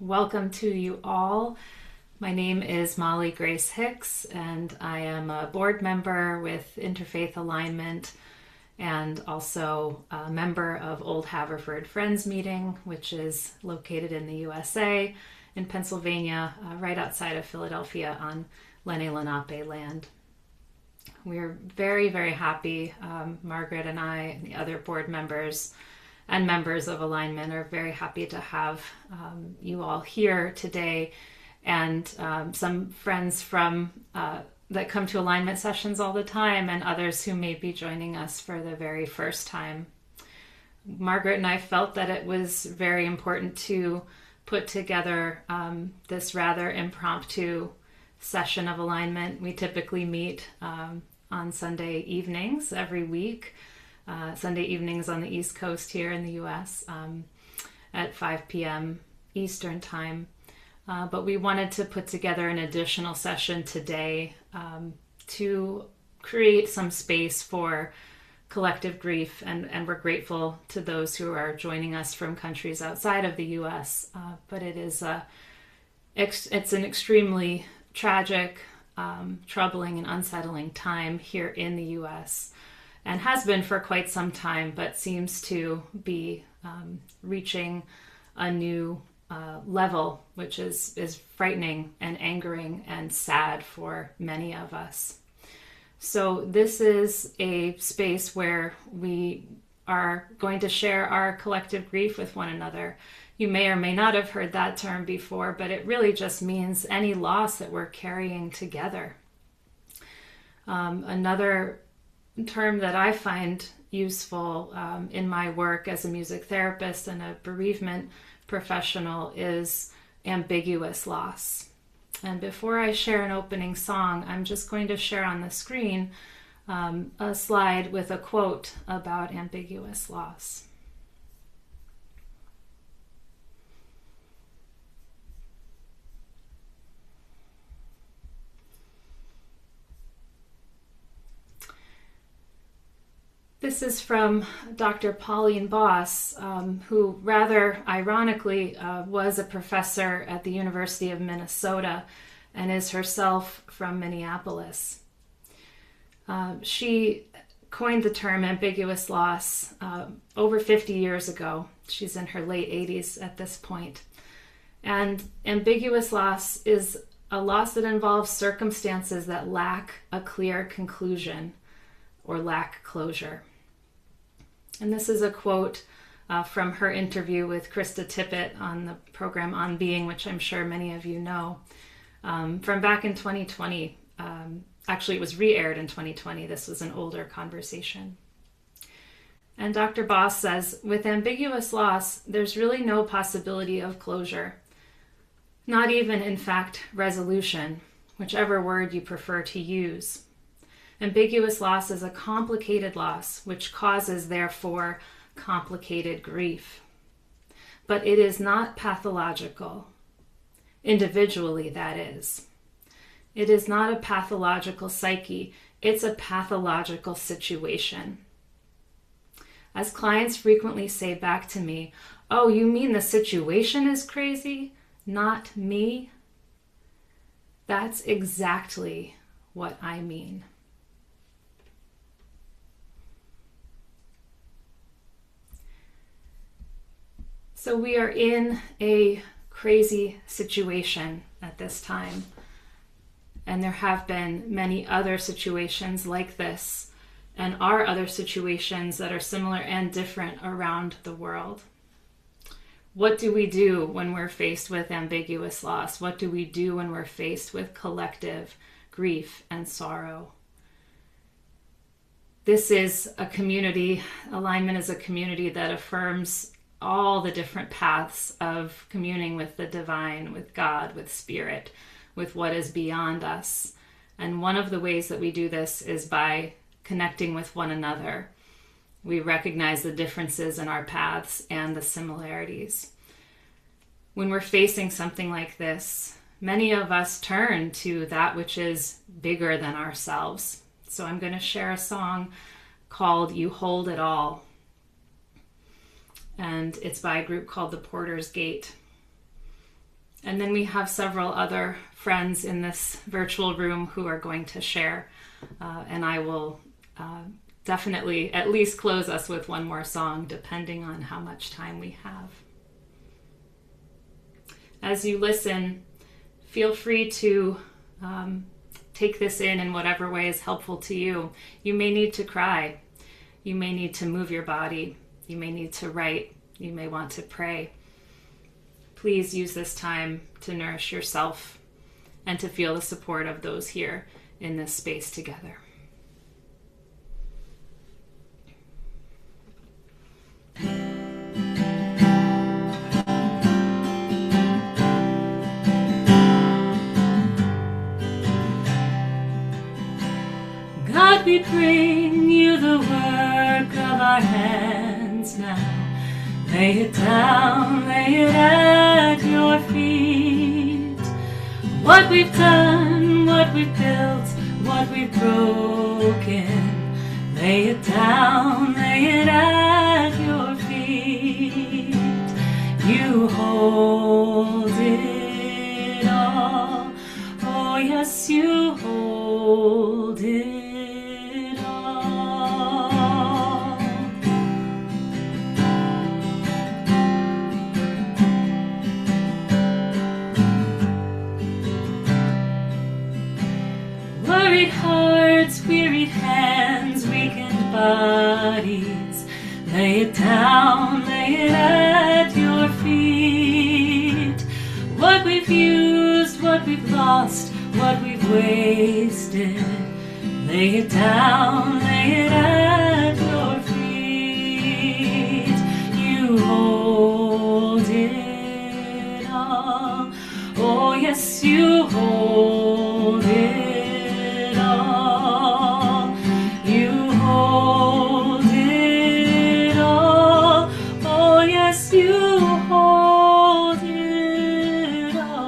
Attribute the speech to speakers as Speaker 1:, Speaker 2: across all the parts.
Speaker 1: Welcome to you all. My name is Molly Grace Hicks, and I am a board member with Interfaith Alignment and also a member of Old Haverford Friends Meeting, which is located in the USA, in Pennsylvania, right outside of Philadelphia on Lenape land. We're very, very happy. Margaret and I and the other board members and members of Alignment are very happy to have you all here today, and some friends from that come to Alignment sessions all the time, and others who may be joining us for the very first time. Margaret and I felt that it was very important to put together this rather impromptu session of Alignment. We typically meet on Sunday evenings every week. Sunday evenings on the East Coast here in the US at 5 p.m. Eastern Time. But we wanted to put together an additional session today to create some space for collective grief, and we're grateful to those who are joining us from countries outside of the US. But it's an extremely tragic, troubling, and unsettling time here in the US. And has been for quite some time, but seems to be reaching a new level, which is frightening and angering and sad for many of us. So this is a space where we are going to share our collective grief with one another. You may or may not have heard that term before, but it really just means any loss that we're carrying together. Another term that I find useful in my work as a music therapist and a bereavement professional is ambiguous loss. And before I share an opening song, I'm just going to share on the screen a slide with a quote about ambiguous loss. This is from Dr. Pauline Boss, who rather ironically was a professor at the University of Minnesota and is herself from Minneapolis. She coined the term ambiguous loss over 50 years ago. She's in her late 80s at this point. And ambiguous loss is a loss that involves circumstances that lack a clear conclusion or lack cloure. And this is a quote from her interview with Krista Tippett on the program On Being, which I'm sure many of you know, from back in 2020. Actually, it was re-aired in 2020. This was an older conversation. And Dr. Boss says, with ambiguous loss, there's really no possibility of closure. Not even, in fact, resolution, whichever word you prefer to use. Ambiguous loss is a complicated loss, which causes, therefore, complicated grief. But it is not pathological. Individually, that is. It is not a pathological psyche. It's a pathological situation. As clients frequently say back to me, "Oh, you mean the situation is crazy, not me?" That's exactly what I mean. So we are in a crazy situation at this time. And there have been many other situations like this, and are other situations that are similar and different around the world. What do we do when we're faced with ambiguous loss? What do we do when we're faced with collective grief and sorrow? This is a community, Alignment is a community that affirms all the different paths of communing with the divine, with God, with spirit, with what is beyond us. And one of the ways that we do this is by connecting with one another. We recognize the differences in our paths and the similarities. When we're facing something like this, many of us turn to that which is bigger than ourselves. So I'm going to share a song called You Hold It All. And it's by a group called the Porter's Gate. And then we have several other friends in this virtual room who are going to share. And I will definitely at least close us with one more song, depending on how much time we have. As you listen, feel free to take this in whatever way is helpful to you. You may need to cry. You may need to move your body. You may need to write. You may want to pray. Please use this time to nourish yourself and to feel the support of those here in this space together. God, we bring you the work of our hands now. Lay it down, lay it at your feet. What we've done, what we've built, what we've broken. Lay it down, lay it at your feet. You hold it all. Oh yes, you hold it all. Worried hearts, wearied hands, weakened bodies. Lay it down, lay it at your feet. What we've used, what we've lost, what we've wasted. Lay it down, lay it at your feet. You hold it all. Oh yes, you hold it all. You hold it all. Oh yes, you hold it all.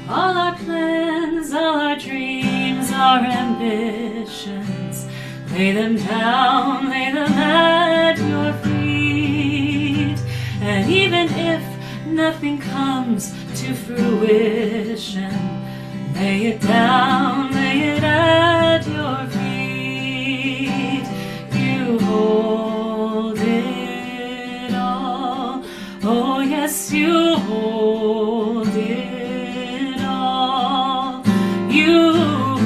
Speaker 1: All our plans, all our dreams, our ambitions, lay them down, lay them at your feet. And even if nothing comes to fruition, lay it down, lay it at your feet. You hold it all. Oh yes, you hold it all. You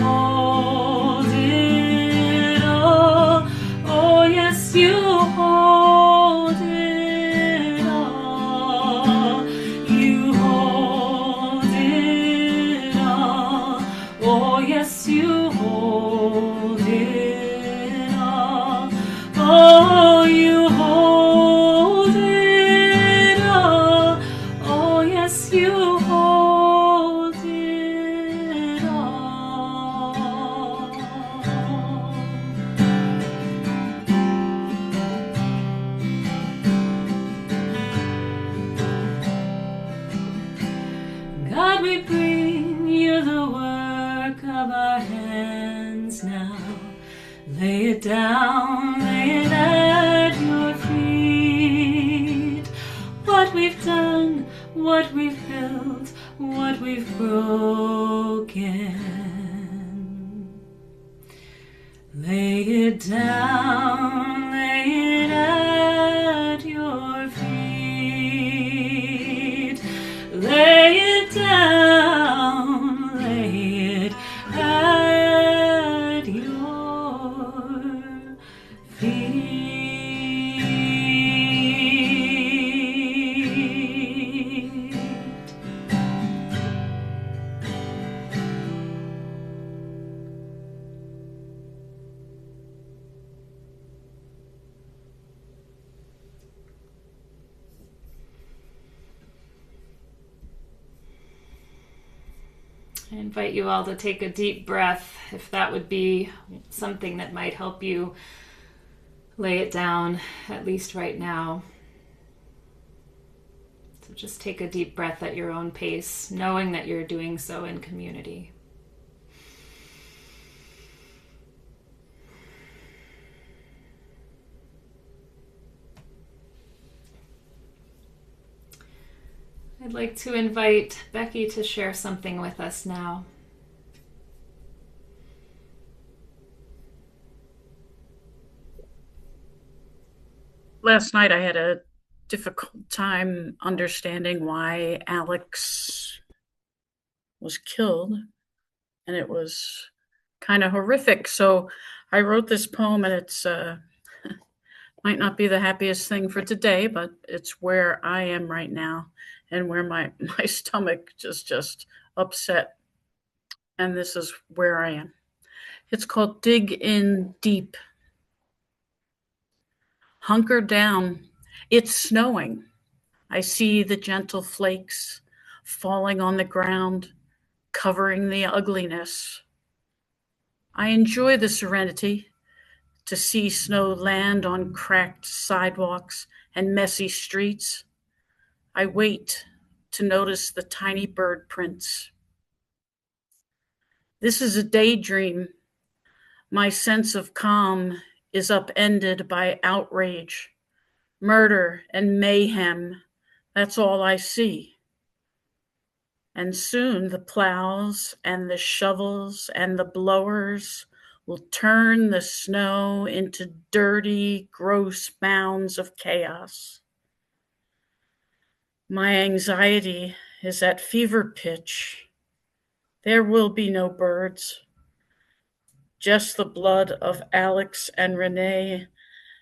Speaker 1: hold it all. Oh yes, you hold it all. You hold it all. Oh yes, you hold it all. Oh, you hold it all. Oh yes, you hold it all. God, we bring you the work of our hands now. Lay it down, lay it at your feet. What we've done, what we've built, what we've broken. Lay it down, lay it at your feet. Lay it down, lay it at your feet. I invite you all to take a deep breath, if that would be something that might help you lay it down, at least right now. So just take a deep breath at your own pace, knowing that you're doing so in community. I'd like to invite Becky to share something with us now.
Speaker 2: Last night I had a difficult time understanding why Alex was killed, and it was kind of horrific. So I wrote this poem, and it's might not be the happiest thing for today, but it's where I am right now, and where my stomach just upset. And this is where I am. It's called Dig In Deep. Hunker down. It's snowing. I see the gentle flakes falling on the ground, covering the ugliness. I enjoy the serenity to see snow land on cracked sidewalks and messy streets. I wait to notice the tiny bird prints. This is a daydream. My sense of calm is upended by outrage, murder, and mayhem. That's all I see. And soon the plows and the shovels and the blowers will turn the snow into dirty, gross mounds of chaos. My anxiety is at fever pitch. There will be no birds, just the blood of Alex and Renee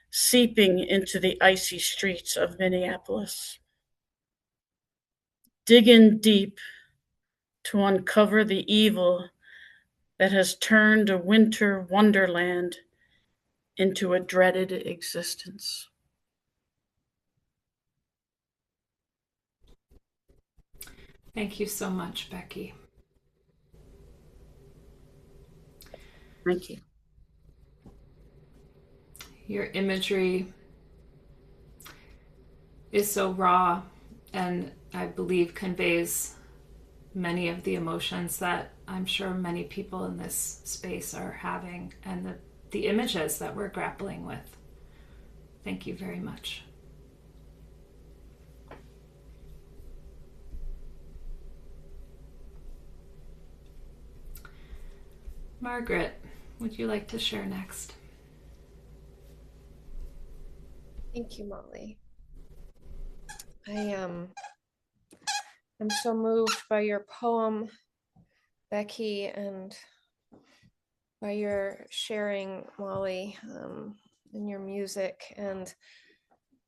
Speaker 2: seeping into the icy streets of Minneapolis. Dig in deep to uncover the evil that has turned a winter wonderland into a dreaded existence.
Speaker 1: Thank you so much, Becky.
Speaker 2: Thank you.
Speaker 1: Your imagery is so raw and I believe conveys many of the emotions that I'm sure many people in this space are having and the images that we're grappling with. Thank you very much. Margaret, would you like to share next?
Speaker 3: Thank you, Molly. I'm so moved by your poem, Becky, and by your sharing, Molly, and your music. And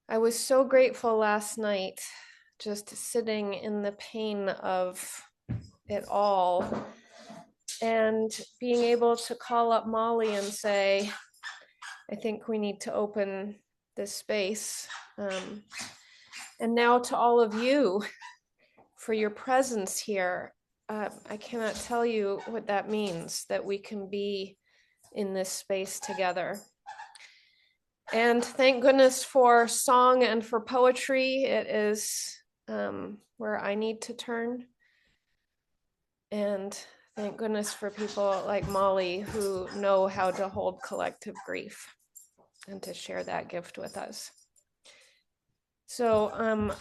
Speaker 3: I was so grateful last night, just sitting in the pain of it all, and being able to call up Molly and say, I think we need to open this space. And now to all of you for your presence here. I cannot tell you what that means, that we can be in this space together. And thank goodness for song and for poetry. It is where I need to turn. And thank goodness for people like Molly who know how to hold collective grief and to share that gift with us. So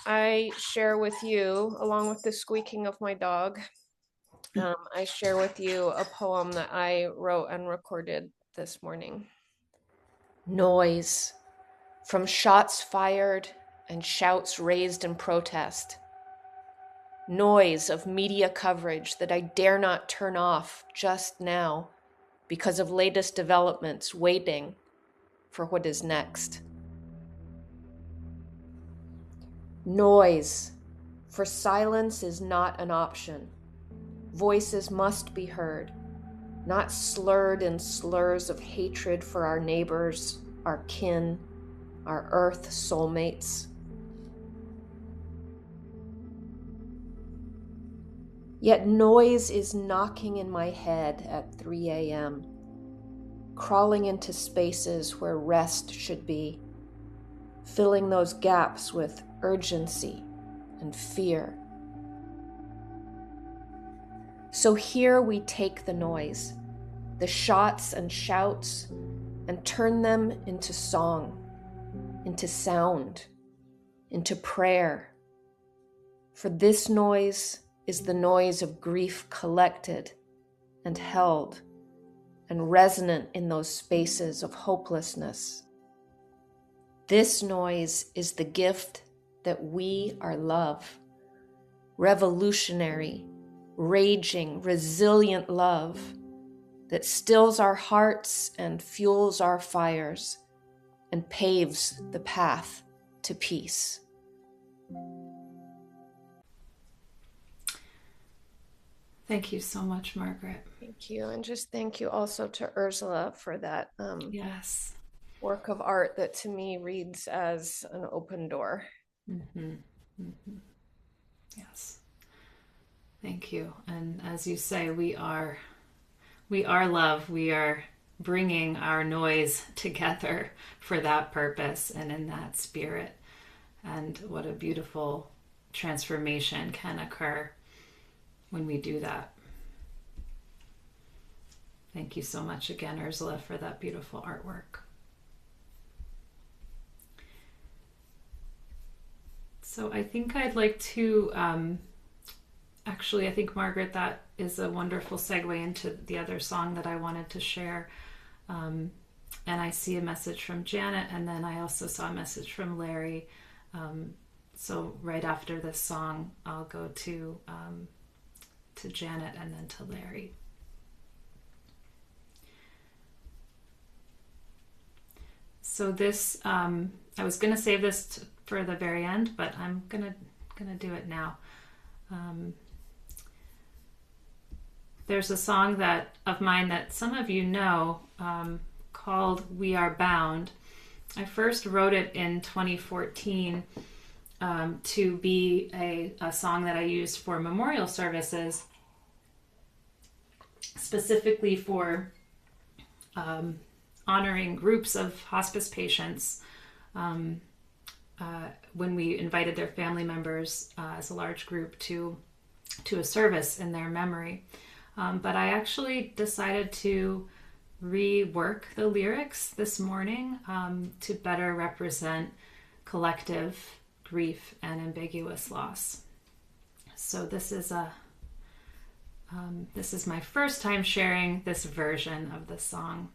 Speaker 3: I share with you, along with the squeaking of my dog, I share with you a poem that I wrote and recorded this morning. Noise from shots fired and shouts raised in protest. Noise of media coverage that I dare not turn off just now because of latest developments waiting for what is next. Noise, for silence is not an option. Voices must be heard, not slurred in slurs of hatred for our neighbors, our kin, our earth soulmates. Yet noise is knocking in my head at 3 a.m., crawling into spaces where rest should be, filling those gaps with urgency and fear. So here we take the noise, the shots and shouts, and turn them into song, into sound, into prayer. For this noise is the noise of grief collected and held and resonant in those spaces of hopelessness. This noise is the gift that we are love, revolutionary, raging, resilient love that stills our hearts and fuels our fires and paves the path to peace.
Speaker 1: Thank you so much, Margaret.
Speaker 3: Thank you. And just thank you also to Ursula for that
Speaker 1: Yes.
Speaker 3: work of art that to me reads as an open door.
Speaker 1: Mm-hmm. Mm-hmm. Yes. Thank you. And as you say, we are love. We are bringing our noise together for that purpose and in that spirit. And what a beautiful transformation can occur when we do that. Thank you so much again, Ursula, for that beautiful artwork. So I think I'd like to, actually, I think, Margaret, that is a wonderful segue into the other song that I wanted to share. And I see a message from Janet, and then I also saw a message from Larry. So right after this song, I'll go to Janet and then to Larry. So this, I was going to save this for the very end, but I'm gonna do it now. There's a song of mine that some of you know, called "We Are Bound." I first wrote it in 2014 to be a song that I used for memorial services, specifically for honoring groups of hospice patients when we invited their family members as a large group to a service in their memory. But I actually decided to rework the lyrics this morning to better represent collective grief and ambiguous loss. So this is my first time sharing this version of the song.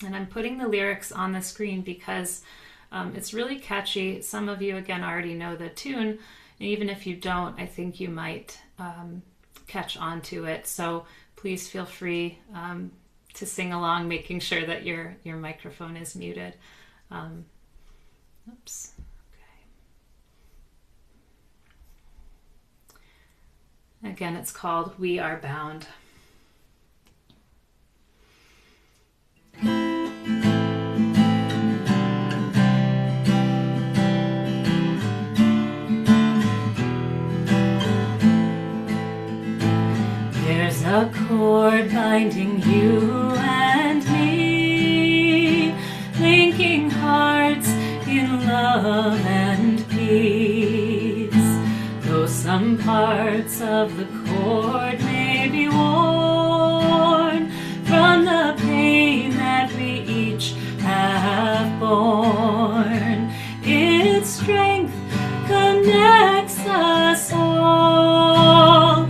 Speaker 1: And I'm putting the lyrics on the screen because it's really catchy. Some of you, again, already know the tune. And even if you don't, I think you might catch on to it. So please feel free to sing along, making sure that your microphone is muted. Oops. Okay. Again, it's called "We Are Bound." There's a cord binding you and me, linking hearts in love and peace. Though some parts of the cord may be worn from the pain that we each have borne, its strength connects us all,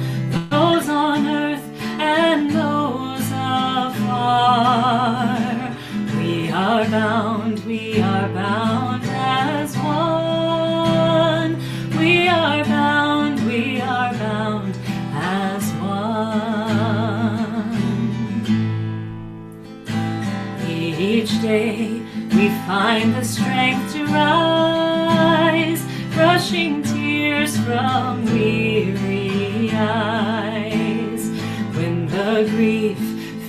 Speaker 1: those on earth and those afar. We are bound as one. We are bound as one. Each day we find the strength to rise, brushing tears from weary eyes. When the grief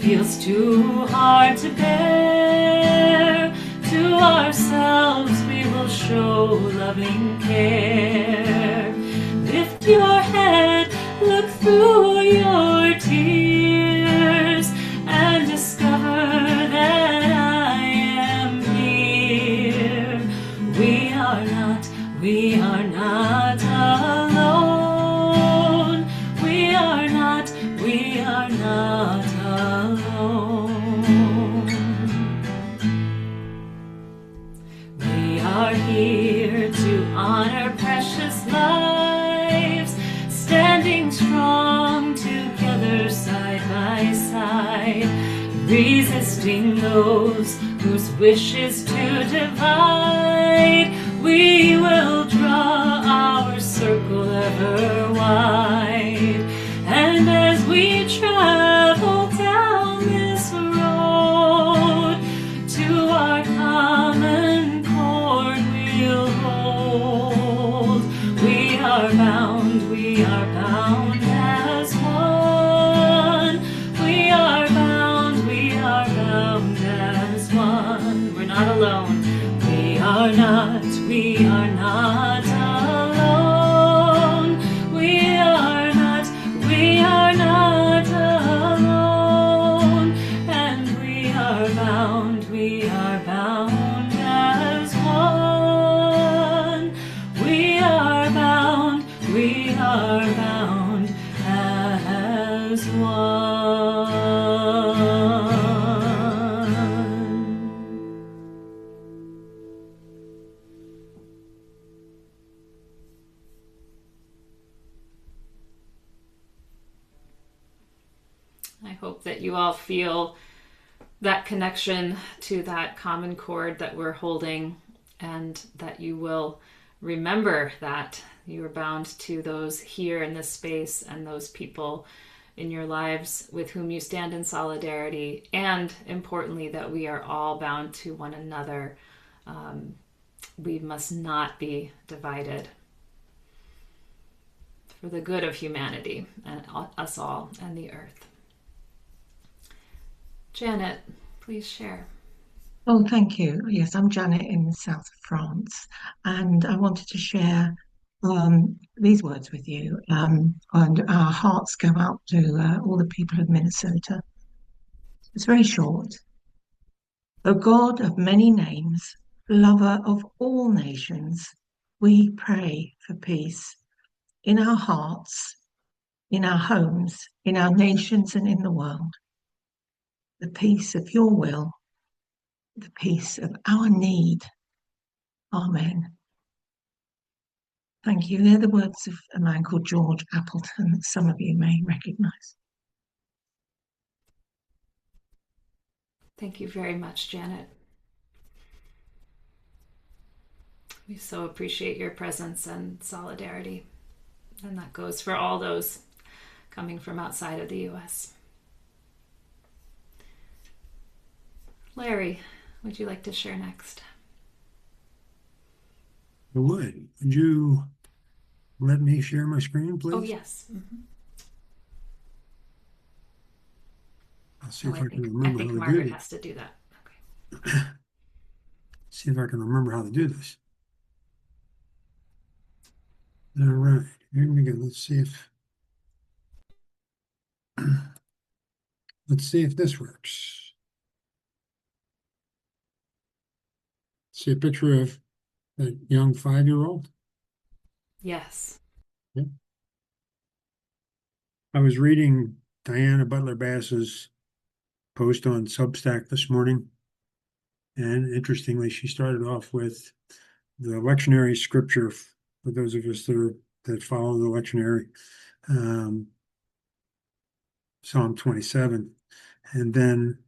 Speaker 1: feels too hard to bear, to ourselves we will show loving care. Lift your head, look through your tears, and discover that I am here. We are not alone. We are not alone. We are here to honor precious life, side, resisting those whose wish is to divide. We will draw our circle ever wide, and as we travel down this road, to our common chord we'll hold. We are bound as one. We are bound as one. We're not alone. We are not alone. We are not alone. And we are bound as one. We are bound as one. I hope that you all feel that connection to that common chord that we're holding, and that you will remember that you are bound to those here in this space and those people in your lives with whom you stand in solidarity, and importantly, that we are all bound to one another. We must not be divided for the good of humanity and us all and the earth. Janet, please share.
Speaker 4: Oh, thank you. Yes, I'm Janet in the south of France, and I wanted to share these words with you. And our hearts go out to all the people of Minnesota. It's very short. O God of many names, lover of all nations, we pray for peace in our hearts, in our homes, in our nations, and in the world. The peace of your will, the peace of our need. Amen. Thank you. They're the words of a man called George Appleton that some of you may recognise.
Speaker 1: Thank you very much, Janet. We so appreciate your presence and solidarity. And that goes for all those coming from outside of the U.S. Larry, would you like to share next?
Speaker 5: I would. Would you let me share my screen, please?
Speaker 1: Oh, yes. Mm-hmm.
Speaker 5: I'll see if I can remember how to
Speaker 1: Margaret
Speaker 5: do this.
Speaker 1: has to do that.
Speaker 5: Okay. See if I can remember how to do this. All right, here we go. Let's see if this works. See a picture of that young 5-year-old?
Speaker 1: Yes.
Speaker 5: Yeah. I was reading Diana Butler Bass's post on Substack this morning, and interestingly, she started off with the lectionary scripture for those of us that follow the lectionary, Psalm 27, and then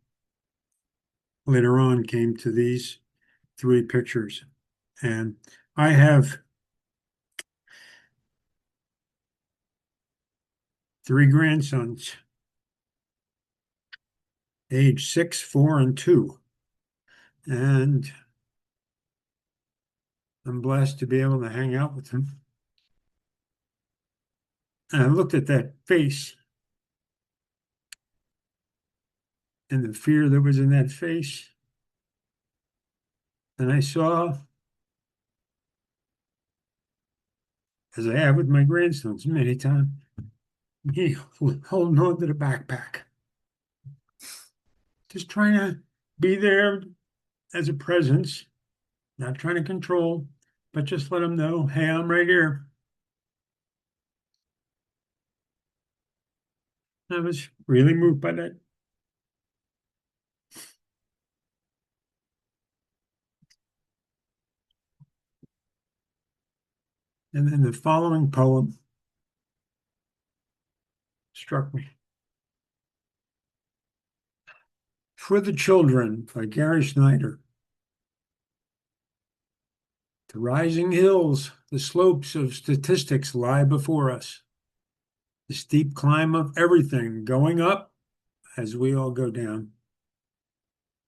Speaker 5: later on came to these 3 pictures. And I have 3 grandsons, age 6, 4, and 2. And I'm blessed to be able to hang out with them. And I looked at that face and the fear that was in that face. And I saw, as I have with my grandsons many times, me holding on to the backpack. Just trying to be there as a presence, not trying to control, but just let them know, hey, I'm right here. I was really moved by that. And then the following poem struck me. For the Children by Gary Snyder. The rising hills, the slopes of statistics lie before us. The steep climb of everything going up as we all go down.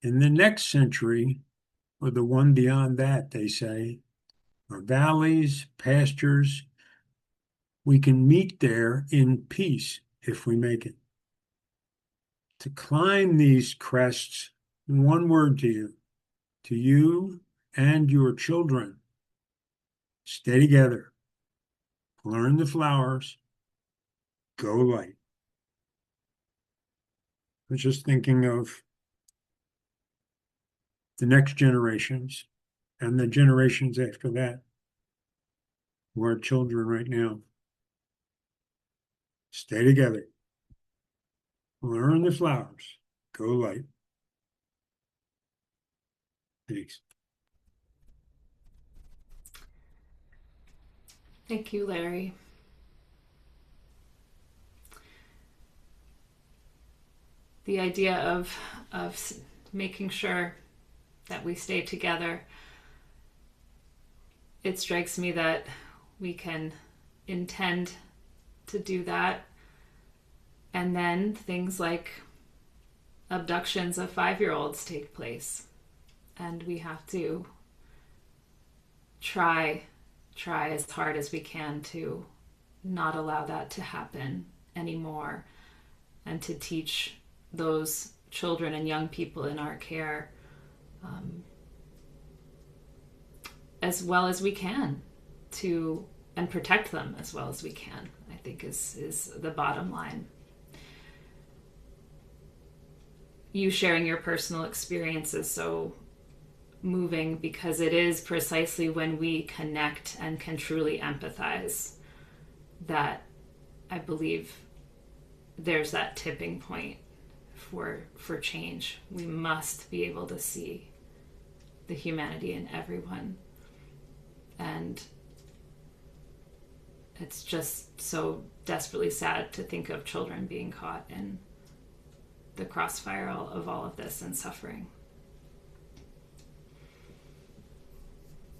Speaker 5: In the next century, or the one beyond that, they say, are valleys, pastures. We can meet there in peace if we make it. To climb these crests, one word to you and your children. Stay together, learn the flowers, go light. I was just thinking of the next generations and the generations after that, who are children right now. Stay together, learn the flowers, go light. Thanks.
Speaker 1: Thank you, Larry. The idea of making sure that we stay together, it strikes me that we can intend to do that, and then things like abductions of 5-year-olds take place, and we have to try as hard as we can to not allow that to happen anymore, and to teach those children and young people in our care as well as we can, and protect them as well as we can, I think is the bottom line. You sharing your personal experience is so moving, because it is precisely when we connect and can truly empathize that I believe there's that tipping point for change. We must be able to see the humanity in everyone. And it's just so desperately sad to think of children being caught in the crossfire of all of this and suffering.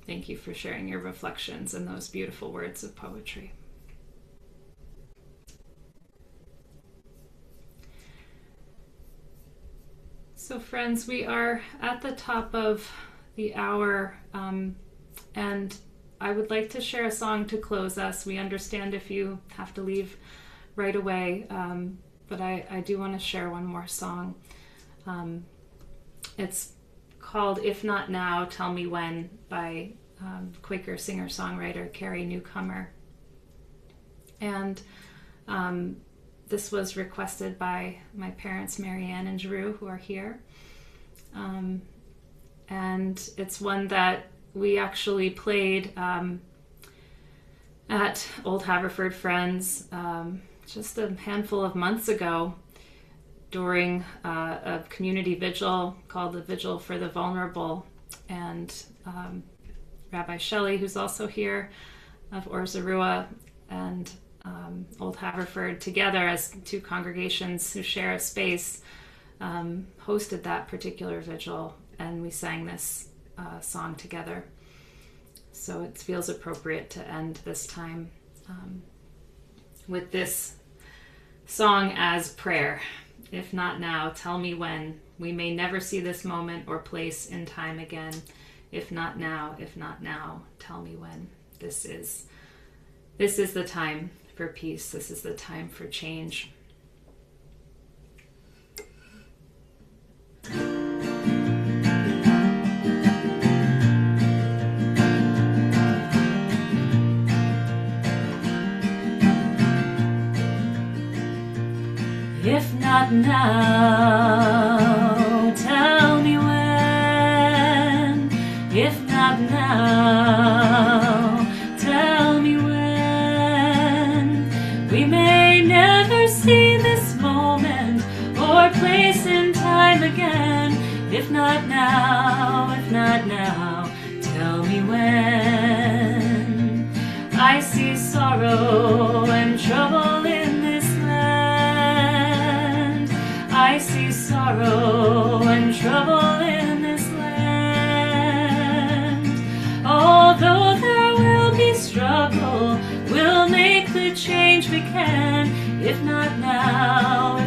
Speaker 1: Thank you for sharing your reflections and those beautiful words of poetry. So friends, we are at the top of the hour, and I would like to share a song to close us. We understand if you have to leave right away, but I do want to share one more song. It's called If Not Now, Tell Me When by Quaker singer-songwriter Carrie Newcomer. And this was requested by my parents, Marianne and Drew, who are here. And it's one that we actually played at Old Haverford Friends just a handful of months ago during a community vigil called the Vigil for the Vulnerable. And Rabbi Shelley, who's also here, of Or Zarua, and Old Haverford, together as two congregations who share a space, hosted that particular vigil, and we sang this song together. So it feels appropriate to end this time with this song as prayer. If not now, tell me when. We may never see this moment or place in time again. If not now, tell me when. This is the time for peace. This is the time for change. If not now, tell me when. If not now, tell me when. We may never see this moment or place in time again. If not now, tell me when. I see sorrow and trouble in this land. I see sorrow trouble in this land. Although there will be struggle, we'll make the change we can. If not now,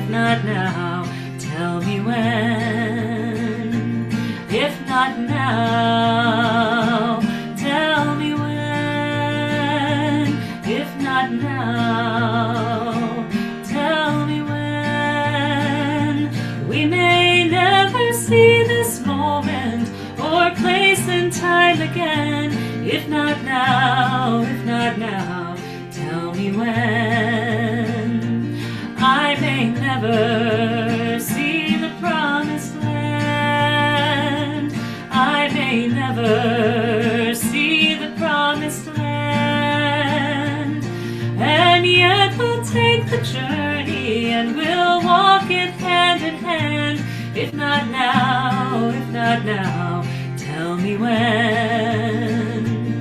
Speaker 1: tell me when. If not now, tell me when. If not now, tell me when. We may never see this moment or place in time again. If not now, tell me when. I may never see the promised land. I may never see the promised land. And yet we'll take the journey and we'll walk it hand in hand. If not now, tell me when.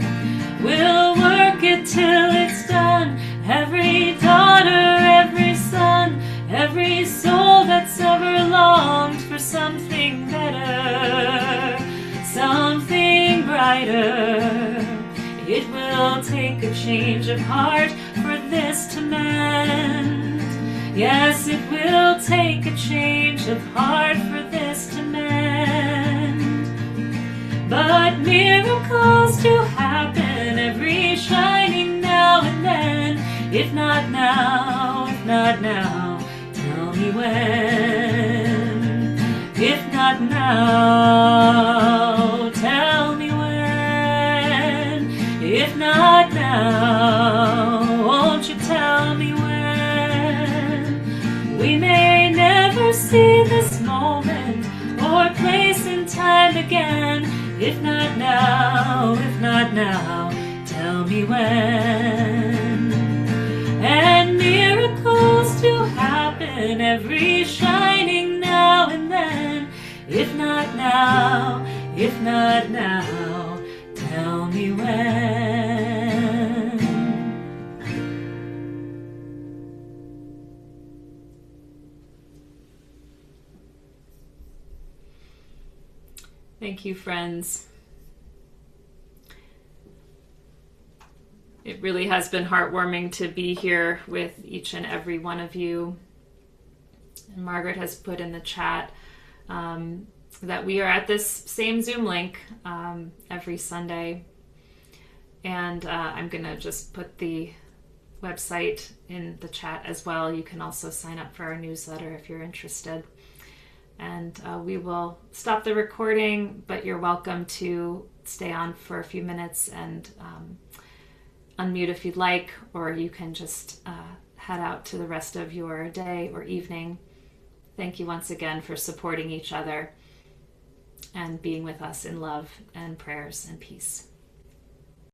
Speaker 1: We'll work it till it's done. Every daughter, every son, every soul that's ever longed for something better, something brighter. It will take a change of heart for this to mend. Yes, it will take a change of heart for this to mend. But miracles do happen every shining now and then. If not now, tell me when. If not now, tell me when. If not now, won't you tell me when? We may never see this moment or place in time again. If not now, tell me when. And miracles do happen every shining now and then. If not now, tell me when. Thank you, friends. It really has been heartwarming to be here with each and every one of you. And Margaret has put in the chat that we are at this same Zoom link every Sunday. And I'm going to just put the website in the chat as well. You can also sign up for our newsletter if you're interested. And we will stop the recording, but you're welcome to stay on for a few minutes and unmute if you'd like, or you can just head out to the rest of your day or evening. Thank you once again for supporting each other and being with us in love and prayers and peace.